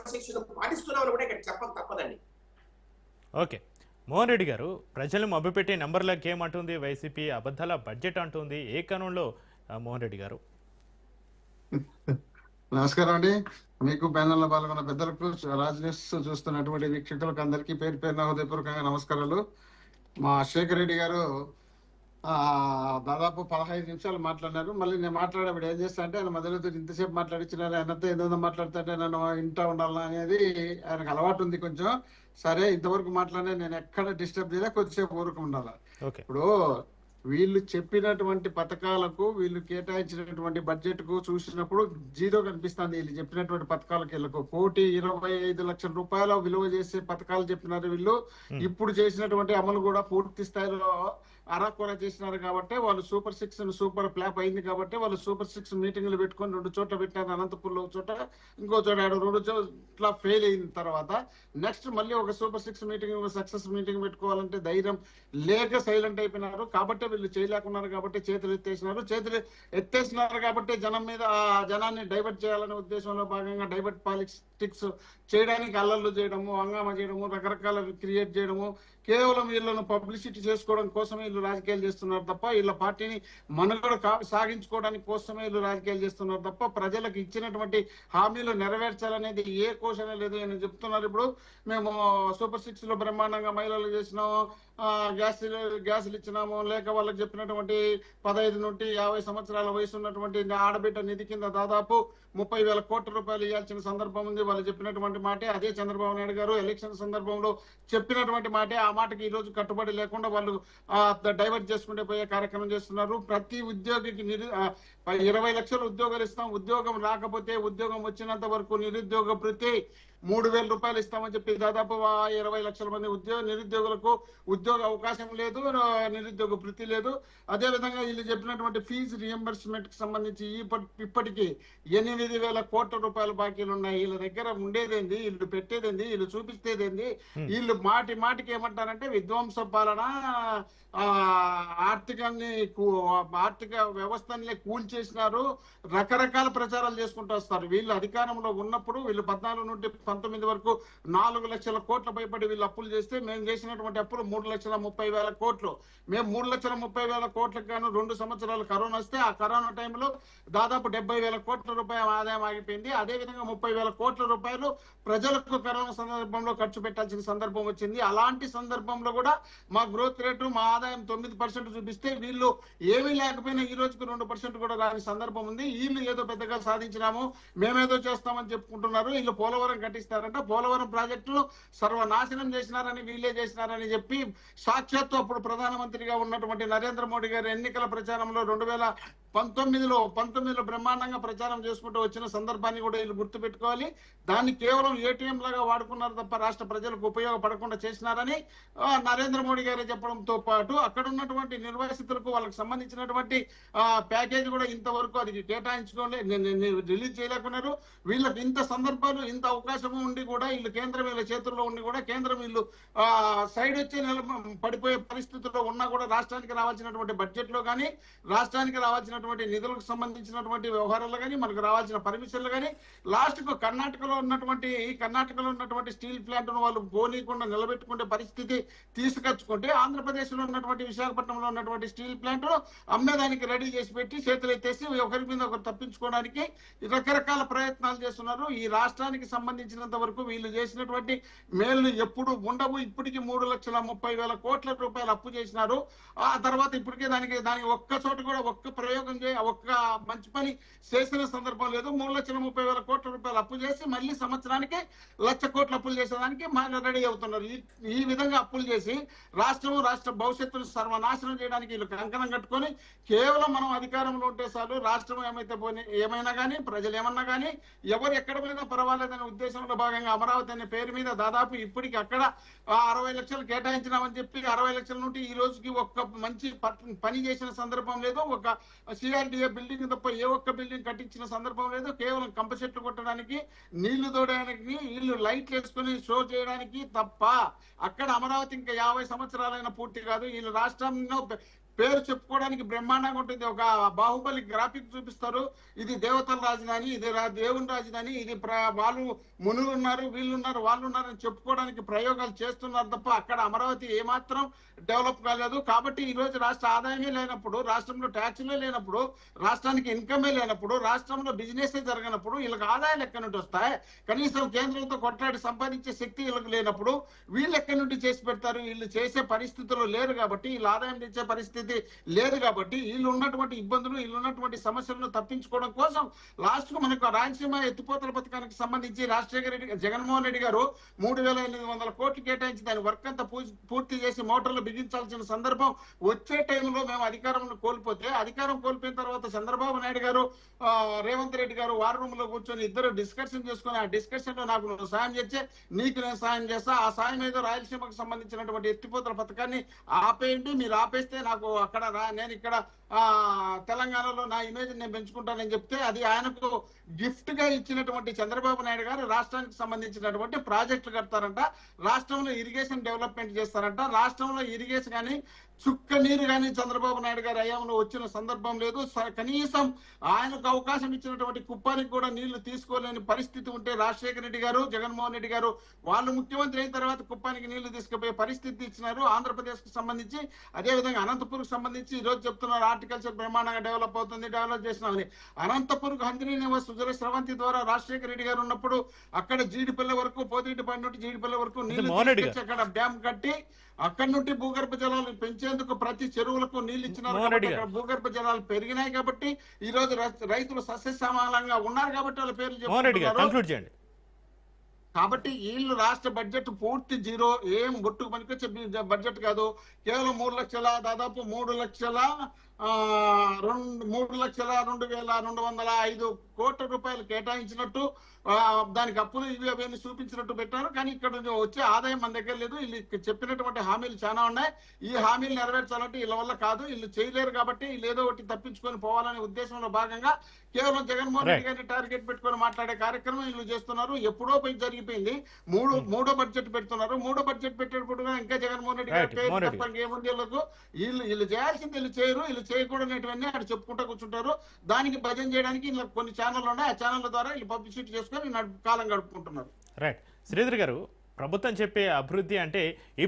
క్రమశిక్షణ పాటిస్తున్నామని కూడా ఇక్కడ చెప్పక తప్పదండి. ఓకే, మోహన్ రెడ్డి గారు, ప్రజలు మభ్యపెట్టే నంబర్లకు ఏమంటుంది వైసీపీ? అబద్ధాల బడ్జెట్ అంటుంది. ఏ కణంలో మోహన్ రెడ్డి గారు? నమస్కారం అండి. మీకు ప్యానెల్ లో పాల్గొన్న పెద్దలకు, రాజ్ న్యూస్ చూస్తున్నటువంటి వీక్షకులకు అందరికీ పేరు పేరున హృదయపూర్వకంగా నమస్కారాలు. మా శేఖర్ రెడ్డి గారు దాదాపు 15 నిమిషాలు మాట్లాడినారు. మళ్ళీ నేను మాట్లాడేప్పుడు ఏం చేస్తా అంటే, ఆయన మొదలు ఇంతసేపు మాట్లాడించినారు, ఆయనతో ఏదో మాట్లాడుతుంటే నన్ను ఇంటా ఉండాలా అనేది ఆయనకు అలవాటు ఉంది కొంచెం. సరే, ఇంతవరకు మాట్లాడే నేను ఎక్కడ డిస్టర్బ్ చేయలే, కొద్దిసేపు ఊరుకు ఉండాలి. ఇప్పుడు వీళ్ళు చెప్పినటువంటి పథకాలకు, వీళ్ళు కేటాయించినటువంటి బడ్జెట్ కు చూసినప్పుడు జీరో కనిపిస్తుంది. వీళ్ళు చెప్పినటువంటి పథకాలకు వీళ్ళకు 1,25,00,000 రూపాయల విలువ చేసే పథకాలు చెప్పినారు వీళ్ళు. ఇప్పుడు చేసినటువంటి అమలు కూడా పూర్తి స్థాయిలో అరాకొర చేసినారు కాబట్టి వాళ్ళు సూపర్ 6 సూపర్ ఫ్లాప్ అయింది కాబట్టి వాళ్ళు సూపర్ 6 మీటింగ్లు పెట్టుకొని 2 చోట్ల పెట్టినారు. అనంతపూర్లో ఒక చోట, ఇంకో చోట 2 చోట్ల ఫెయిల్ అయిన తర్వాత నెక్స్ట్ మళ్ళీ ఒక సూపర్ 6 మీటింగ్, సక్సెస్ మీటింగ్ పెట్టుకోవాలంటే ధైర్యం లేక సైలెంట్ అయిపోయినారు. కాబట్టి వీళ్ళు చేయలేకున్నారు కాబట్టి చేతులు ఎత్తేసినారు కాబట్టి జనం మీద, జనాన్ని డైవర్ట్ చేయాలనే ఉద్దేశంలో భాగంగా డైవర్ట్ పాలిటిక్స్ చేయడానికి అల్లర్లు చేయడము, హంగామా చేయడము, రకరకాల క్రియేట్ చేయడము, కేవలం వీళ్ళను పబ్లిసిటీ చేసుకోవడం కోసమే వీళ్ళు రాజకీయాలు చేస్తున్నారు తప్ప, వీళ్ళ పార్టీని మనుగడ సాగించుకోవడానికి కోసమే వీళ్ళు రాజకీయాలు చేస్తున్నారు తప్ప, ప్రజలకు ఇచ్చినటువంటి హామీలు నెరవేర్చాలనేది ఏ కోశమే లేదు అని చెప్తున్నారు. ఇప్పుడు మేము సూపర్ 6 లో బ్రహ్మాండంగా మహిళలు చేసినాము, గ్యాసులు ఇచ్చినాము, లేక వాళ్ళకి చెప్పినటువంటి 15 నుండి 50 సంవత్సరాల వయసు ఉన్నటువంటి ఆడబిడ్డ నిధి కింద దాదాపు 30,000 కోట్ల రూపాయలు ఇవ్వాల్సిన సందర్భం ఉంది. వాళ్ళు చెప్పినటువంటి మాటే, అదే చంద్రబాబు నాయుడు గారు ఎలక్షన్ సందర్భంలో చెప్పినటువంటి మాటే. ఆ మాటకి ఈ రోజు కట్టుబడి లేకుండా వాళ్ళు డైవర్ట్ చేసుకుంటే పోయే కార్యక్రమం చేస్తున్నారు. ప్రతి ఉద్యోగికి 20 లక్షల ఉద్యోగాలు ఇస్తాం, ఉద్యోగం రాకపోతే ఉద్యోగం వచ్చినంత వరకు నిరుద్యోగ భృతి 3,000 రూపాయలు ఇస్తామని చెప్పి దాదాపు 20 లక్షల మంది నిరుద్యోగులకు ఉద్యోగ అవకాశం లేదు, నిరుద్యోగ భృతి లేదు. అదే విధంగా వీళ్ళు చెప్పినటువంటి ఫీజు రియంబర్స్మెంట్ కి సంబంధించి ఇప్పటికీ 8,000 కోట్ల రూపాయల బాకీలు ఉన్నాయి. వీళ్ళ దగ్గర ఉండేదేంది, వీళ్ళు పెట్టేదేంది, వీళ్ళు చూపిస్తేదేంది? వీళ్ళు మాటికి ఏమంటారంటే విధ్వంస పాలన, ఆర్థిక వ్యవస్థని కూల్చేసినారు, రకరకాల ప్రచారాలు చేసుకుంటూ వస్తారు. వీళ్ళు అధికారంలో ఉన్నప్పుడు వీళ్ళు 14 నుండి 19 వరకు 4 లక్షల కోట్ల పైబడి వీళ్ళు అప్పులు చేస్తే, మేము చేసినటువంటి అప్పులు 3,30,000 కోట్లు. మేము 3,30,000 కోట్లకు గాను 2 సంవత్సరాలు కరోనా వస్తే, ఆ కరోనా టైంలో దాదాపు 70,000 కోట్ల రూపాయల ఆదాయం ఆగిపోయింది. అదేవిధంగా 30,000 కోట్ల రూపాయలు ప్రజలకు కరోనా సందర్భంలో ఖర్చు పెట్టాల్సిన సందర్భం వచ్చింది. అలాంటి సందర్భంలో కూడా మా గ్రోత్ రేటు, మా ఆదాయం 9% చూపిస్తే, వీళ్ళు ఏమీ లేకపోయినా ఈ రోజుకు 2% కూడా రాని సందర్భం ఉంది. వీళ్ళు ఏదో పెద్దగా సాధించినాము, మేమేదో చేస్తామని చెప్పుకుంటున్నారు. వీళ్ళు పోలవరం కట్టిస్తారంట, పోలవరం ప్రాజెక్టులు సర్వనాశనం చేసినారని, వీళ్ళే చేసినారని చెప్పి సాక్షాత్తు అప్పుడు ప్రధానమంత్రిగా ఉన్నటువంటి నరేంద్ర మోడీ గారు ఎన్నికల ప్రచారంలో 2019లో బ్రహ్మాండంగా ప్రచారం చేసుకుంటూ వచ్చిన సందర్భాన్ని కూడా వీళ్ళు గుర్తు పెట్టుకోవాలి. దాన్ని కేవలం ఏటీఎం లాగా వాడుకున్నారు తప్ప రాష్ట్ర ప్రజలకు ఉపయోగపడకుండా చేసినారని నరేంద్ర మోడీ గారే చెప్పడంతో పాటు, అక్కడ ఉన్నటువంటి నిర్వాసితులకు వాళ్ళకి సంబంధించినటువంటి ప్యాకేజ్ కూడా ఇంతవరకు అది కేటాయించుకోలే, రిలీజ్ చేయలేకున్నారు. వీళ్ళకి ఇంత సందర్భాలు, ఇంత అవకాశము ఉండి కూడా వీళ్ళు కేంద్రం వీళ్ళ చేతుల్లో ఉండి కూడా కేంద్రం వీళ్ళు సైడ్ వచ్చి పడిపోయే పరిస్థితుల్లో ఉన్నా కూడా రాష్ట్రానికి రావాల్సినటువంటి బడ్జెట్ లో కానీ, రాష్ట్రానికి రావాల్సినటువంటి నిధులకు సంబంధించినటువంటి వ్యవహారాలు కానీ, మనకు రావాల్సిన పర్మిషన్లు కానీ, లాస్ట్ కు కర్ణాటకలో ఉన్నటువంటి స్టీల్ ప్లాంట్ ను వాళ్ళు పోనీయకుండా నిలబెట్టుకునే పరిస్థితి తీసుకొచ్చుకుంటే, ఆంధ్రప్రదేశ్ లో ఉన్నటువంటి విశాఖపట్నంలో ఉన్నటువంటి స్టీల్ ప్లాంట్ ను అమ్మేదానికి రెడీ చేసి పెట్టి చేతులు ఎత్తేసి ఒకరి మీద ఒకరు తప్పించుకోవడానికి రకరకాల ప్రయత్నాలు చేస్తున్నారు. ఈ రాష్ట్రానికి సంబంధించినంత వరకు వీళ్ళు చేసినటువంటి మేళ్లు ఎప్పుడు ఉండవు. ఇప్పటికీ 3,30,000 కోట్ల రూపాయలు అప్పు చేసినారు. ఆ తర్వాత ఇప్పటికే దానికి ఒక్క చోట కూడా ఒక్క ప్రయోగం ఒక్క మంచి పని చేసిన సందర్భం లేదు. 3,30,000 కోట్ల రూపాయలు అప్పు చేసి మళ్ళీ సంవత్సరానికి 1,00,000 కోట్ల అప్పులు చేసేదానికి రెడీ అవుతున్నారు. ఈ విధంగా అప్పులు చేసి రాష్ట్ర భవిష్యత్తును సర్వనాశనం చేయడానికి వీళ్ళు కంకణం కట్టుకొని, కేవలం మనం అధికారంలో ఉంటే చాలు, రాష్ట్రం ఏమైనా కానీ, ప్రజలు ఏమన్నా కానీ, ఎవరు ఎక్కడ పోయినా పర్వాలేదనే ఉద్దేశంలో భాగంగా అమరావతి అనే పేరు మీద దాదాపు ఇప్పటికి అక్కడ 60 లక్షలు కేటాయించినామని చెప్పి 60 లక్షల నుండి ఈ రోజుకి ఒక్క మంచి పని చేసిన సందర్భం లేదు. ఒక సిఆర్డిఏ బిల్డింగ్ తప్ప ఏ ఒక్క బిల్డింగ్ కట్టించిన సందర్భం లేదు. కేవలం కంప చెట్లు కొట్టడానికి, నీళ్లు తోడడానికి, వీళ్ళు లైట్లు వేసుకుని షో చేయడానికి తప్ప అక్కడ అమరావతి ఇంకా 50 సంవత్సరాలైనా పూర్తి కాదు. వీళ్ళు రాష్ట్రంలో పేరు చెప్పుకోవడానికి బ్రహ్మాండంగా ఉంటుంది. ఒక బాహుబలి గ్రాఫిక్ చూపిస్తారు, ఇది దేవతల రాజధాని, ఇది దేవుని రాజధాని, ఇది వాళ్ళు మునులు ఉన్నారు, వీళ్ళు ఉన్నారు, వాళ్ళు ఉన్నారు అని చెప్పుకోవడానికి ప్రయోగాలు చేస్తున్నారు తప్ప అక్కడ అమరావతి ఏమాత్రం డెవలప్ కాలేదు. కాబట్టి ఈ రోజు రాష్ట్ర ఆదాయమే లేనప్పుడు, రాష్ట్రంలో ట్యాక్సులే లేనప్పుడు, రాష్ట్రానికి ఇన్కమే లేనప్పుడు, రాష్ట్రంలో బిజినెస్ జరగనప్పుడు వీళ్ళకి ఆదాయాలు ఎక్కడి నుండి వస్తాయి? కనీసం కేంద్రంతో కొట్లాడి సంపాదించే శక్తి వీళ్ళకి లేనప్పుడు వీళ్ళు ఎక్కడి నుండి చేసి పెడతారు? వీళ్ళు చేసే పరిస్థితుల్లో లేరు కాబట్టి, వీళ్ళు ఆదాయం తెచ్చే పరిస్థితి లేదు కాబట్టి, వీళ్ళు ఉన్నటువంటి ఇబ్బందులు, వీళ్ళు ఉన్నటువంటి సమస్యలను తప్పించుకోవడం కోసం లాస్ట్ కు మనకు రాయలసీమ ఎత్తిపోతల పథకానికి సంబంధించి జగన్మోహన్ రెడ్డి గారు 3,800 కోట్లు కేటాయించి దాని వర్క్ అంతా పూర్తి చేసి మోటార్లు బిగించాల్సిన సందర్భం వచ్చే టైంలో మేము అధికారంలో కోల్పోతే, అధికారం కోల్పోయిన తర్వాత చంద్రబాబు నాయుడు గారు రేవంత్ రెడ్డి గారు వార్ రూమ్ లో కూర్చొని ఇద్దరు డిస్కషన్ చేసుకుని, ఆ డిస్కషన్ లో నాకు నువ్వు సాయం చేస్తే నీకు నేను సాయం చేస్తా, ఆ సాయం ఏదో రాయలసీమకు సంబంధించినటువంటి ఎత్తిపోతల పథకాన్ని ఆపేయండి, మీరు ఆపేస్తే నాకు అక్కడ నేను ఇక్కడ తెలంగాణలో నా ఇమేజ్ నేను పెంచుకుంటానని చెప్తే, అది ఆయనకు గిఫ్ట్ గా ఇచ్చినటువంటి చంద్రబాబు నాయుడు గారు రాష్ట్రానికి సంబంధించినటువంటి ప్రాజెక్టులు కడతారంట, రాష్ట్రంలో ఇరిగేషన్ డెవలప్మెంట్ చేస్తారంట. రాష్ట్రంలో ఇరిగేషన్ కానీ చుక్క నీరు కానీ చంద్రబాబు నాయుడు గారి హయాంలో వచ్చిన సందర్భం లేదు. కనీసం ఆయనకు అవకాశం ఇచ్చినటువంటి కుప్పానికి కూడా నీళ్లు తీసుకోలేని పరిస్థితి ఉంటే రాజశేఖర రెడ్డి గారు, జగన్మోహన్ రెడ్డి గారు వాళ్ళు ముఖ్యమంత్రి అయిన తర్వాత కుప్పానికి నీళ్లు తీసుకుపోయే పరిస్థితి ఇచ్చినారు. ఆంధ్రప్రదేశ్ కు సంబంధించి, అదేవిధంగా అనంతపూర్కు సంబంధించి ఈ రోజు చెప్తున్నారు హార్టికల్చర్ బ్రహ్మాండంగా డెవలప్ అవుతుంది, డెవలప్ చేసినామని. అనంతపూర్కు హంద్రీనివాస సుజల స్రవంతి ద్వారా రాజశేఖర రెడ్డి గారు ఉన్నప్పుడు అక్కడ జీడిపల్లె వరకు, పోతిరెడ్డిపాడు నుండి జీడిపల్లె వరకు నీళ్లు తీసుకొచ్చి అక్కడ డ్యామ్ కట్టి అక్కడి నుండి భూగర్భ జలాలు పెంచేందుకు ప్రతి చెరువులకు నీళ్లు ఇచ్చినారు కాబట్టి అక్కడ భూగర్భ జలాలు పెరిగినాయి కాబట్టి ఈ రోజు రైతులు సస్యశ్యామలంగా ఉన్నారు కాబట్టి వాళ్ళ పేర్లు చెప్తున్నారు. కాబట్టి వీళ్ళు రాష్ట్ర బడ్జెట్ పూర్తి జీరో, ఏం ఒట్టుకు పనికొచ్చే బడ్జెట్ కాదు. కేవలం 3,02,205 కోట్ల రూపాయలు కేటాయించినట్టు, దానికి అప్పులు ఇవి అవన్నీ చూపించినట్టు పెట్టారు. కానీ ఇక్కడ వచ్చే ఆదాయం మన దగ్గర లేదు. వీళ్ళు చెప్పినటువంటి హామీలు చాలా ఉన్నాయి. ఈ హామీలు నెరవేర్చాలంటే వీళ్ళ వల్ల కాదు, వీళ్ళు చేయలేరు. కాబట్టి వీళ్ళు ఏదో ఒకటి తప్పించుకొని పోవాలనే ఉద్దేశంలో భాగంగా కేవలం జగన్మోహన్ రెడ్డి గారిని టార్గెట్ పెట్టుకొని మాట్లాడే కార్యక్రమం వీళ్ళు చేస్తున్నారు. ఎప్పుడో పోయి జరిగిపోయింది. మూడో బడ్జెట్ పెడుతున్నారు. మూడో బడ్జెట్ పెట్టేటప్పుడు ఇంకా జగన్మోహన్ రెడ్డి గారి పేరు చెప్పడానికి ఏముంది వీళ్ళకు? వీళ్ళు చేయాల్సింది వీళ్ళు చేయరు, వీళ్ళు చేయకూడనటువన్నీ అక్కడ చెప్పుకుంటూ కూర్చుంటారు. దానికి భజన చేయడానికి కొన్ని ఛానళ్ళు ఉన్నాయి, ఆ ఛానళ్ళ ద్వారా వీళ్ళు పబ్లిసిటీ చేసుకొని కాలం గడుపుకుంటున్నారు. రైట్ శ్రీధర్ గారు, ప్రభుత్వం చెప్పే అభివృద్ధి అంటే ఈ